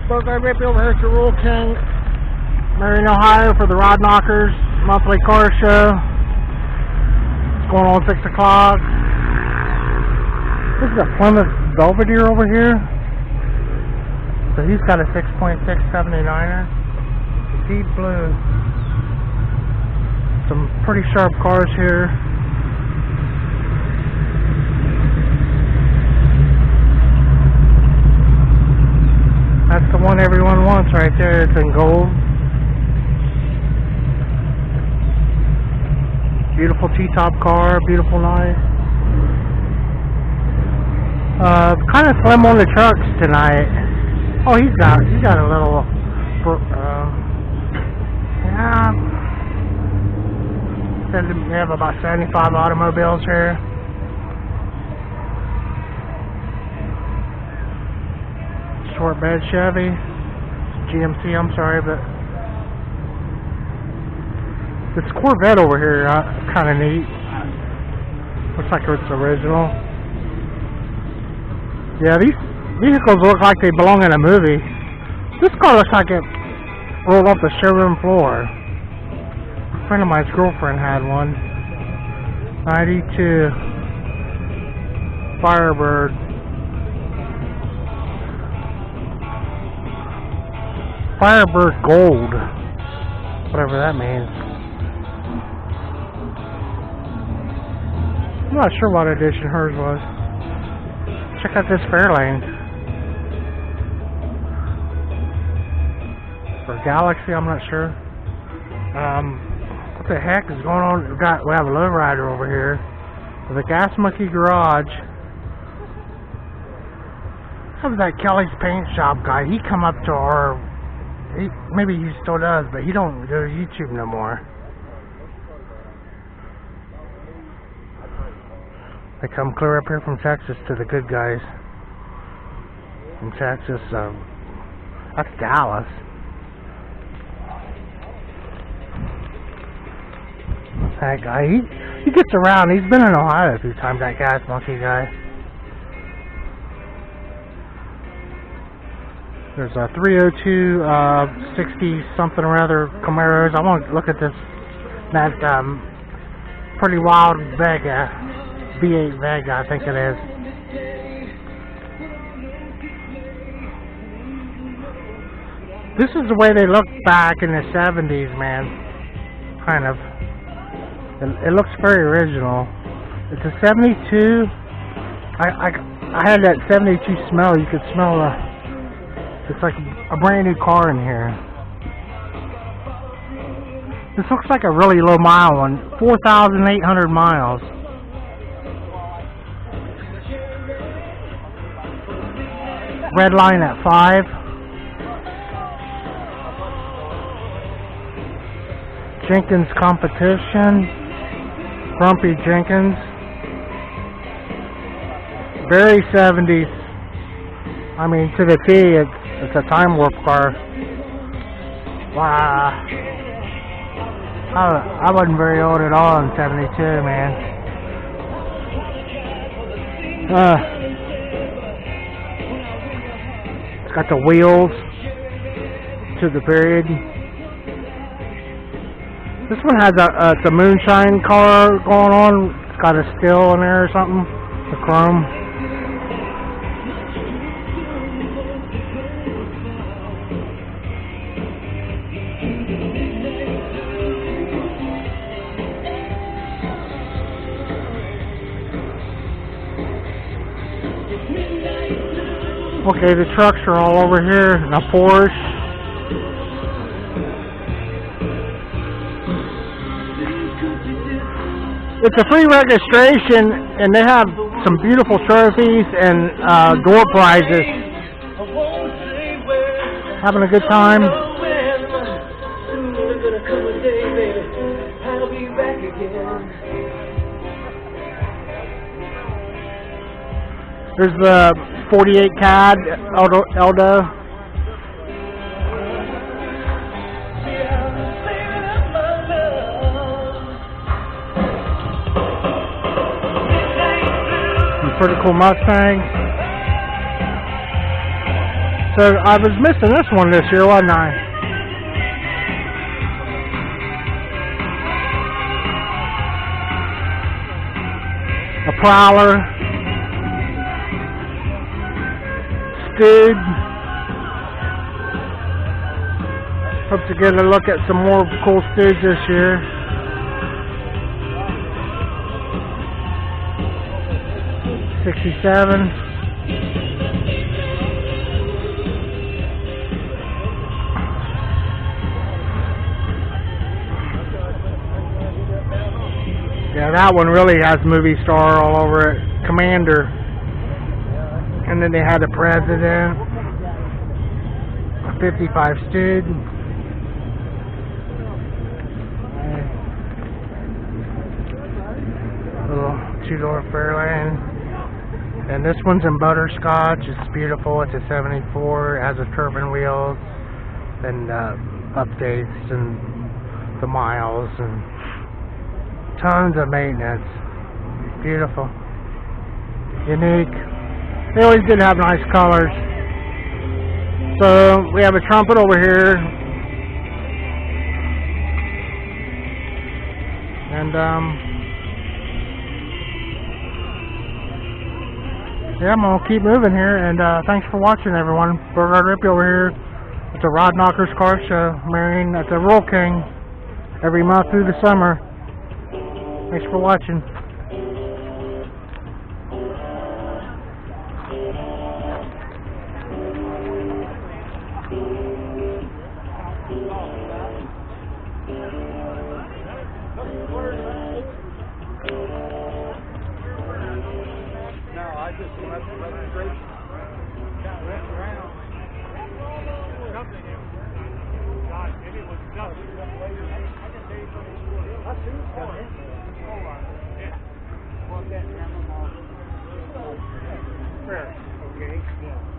Burger Rippy over here at the Rule King, Marion, Ohio for the Rod Knockers monthly car show. It's going on 6 o'clock. This is a Plymouth Belvedere over here. So he's got a 6.679er. Deep blue. Some pretty sharp cars here. That's the one everyone wants right there. It's in gold. Beautiful T-top car, beautiful night. Kind of slim on the trucks tonight. Oh, he's got a little. Yeah. Said we have about 75 automobiles here. Short bed Chevy, GMC, I'm sorry, but this Corvette over here, kind of neat. Looks like it's original. Yeah, these vehicles look like they belong in a movie. This car looks like it rolled off the showroom floor. A friend of mine's girlfriend had one. 92 Firebird. Firebird Gold, whatever that means. I'm not sure what edition hers was. Check out this Fairlane. For Galaxy, I'm not sure. What the heck is going on? We have a lowrider over here with a Gas Monkey garage. How was that Kelly's Paint Shop guy? He come up to our. Maybe he still does, but he don't go to YouTube no more. They come clear up here from Texas to the good guys. From Texas, that's Dallas. That guy, he gets around. He's been in Ohio a few times, that Gas Monkey guy. There's a 302, 60 something or other Camaros. I want to look at this, that pretty wild Vega, V8 Vega, I think it is. This is the way they looked back in the 70s, man. Kind of. It looks very original. It's a 72. I had that 72 smell. You could smell the. It's like a brand new car in here. This looks like a really low mile one. 4,800 miles. Red line at 5. Jenkins Competition. Grumpy Jenkins. Very 70s. I mean, to the T, it's a time warp car. Wow. I wasn't very old at all in 72, man. It's got the wheels to the period. This one has it's a moonshine car going on. It's got a still in there or something. The chrome. Okay, the trucks are all over here. A Porsche. It's a free registration, and they have some beautiful trophies and door prizes. Having a good time. There's the 48 CAD Eldo. Some pretty cool Mustangs. So I was missing this one this year, wasn't I? A Prowler, Stud. Hope to get a look at some more cool Studs this year. '67. Yeah, that one really has movie star all over it. Commander. And then they had a President. A '55 Stud. Little two-door Fairlane. And this one's in butterscotch. It's beautiful. It's a '74. It has a turbine wheels and updates and the miles and tons of maintenance. Beautiful. Unique. They always did have nice colors. So we have a trumpet over here. And yeah, I'm gonna keep moving here, and thanks for watching, everyone. Burgard Rippy over here. It's a Rod Knockers car show, Marion. That's a Roll King every month through the summer. Thanks for watching. I just went straight around. God, maybe it was just. I see it's coming. Well, that camera. Fair. Okay. Yeah.